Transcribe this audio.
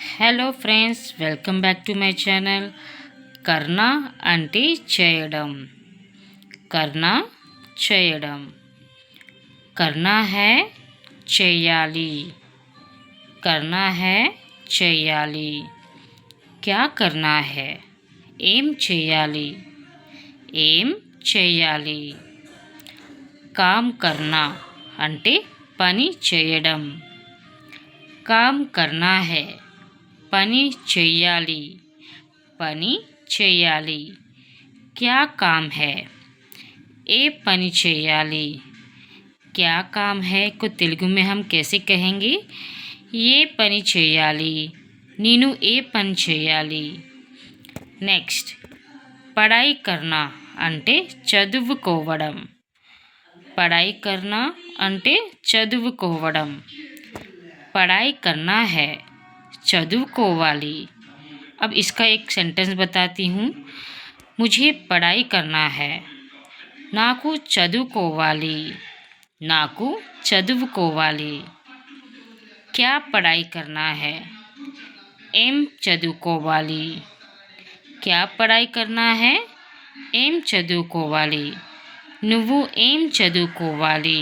Hello friends, welcome back to my channel. కర్ణ అంటే చేయడం. కర్ణ చేయడం. కర్నా హై చేయాలి. కర్నా హై చేయాలి. క్యా కర్నా హై ఏం చేయాలి. ఏం చేయాలి. కామ్ కర్నా అంటే పని చేయడం. కామ్ కర్నా హై పని చెయ్యాలి. పని చేయాలి. క్యా కామ్ హై ఏ పని చేయాలి. क्या काम है को तेलुगु में हम कैसे कहेंगे? ये పని చేయాలి. నేను ఏ పని చేయాలి. నెక్స్ట్, పడాయి కర్నా అంటే చదువుకోవడం. పడాయి కర్నా అంటే చదువుకోవడం. पढ़ाई करना है చదువుకోవాలి. अब इसका एक सेंटेंस बताती हूँ. मुझे पढ़ाई करना है నాకు చదువుకోవాలి. నాకు చదువుకోవాలి. क्या पढ़ाई करना है ఏం చదువుకోవాలి. क्या पढ़ाई करना है ఏం చదువుకోవాలి. నువ్వు ఏం చదువుకోవాలి.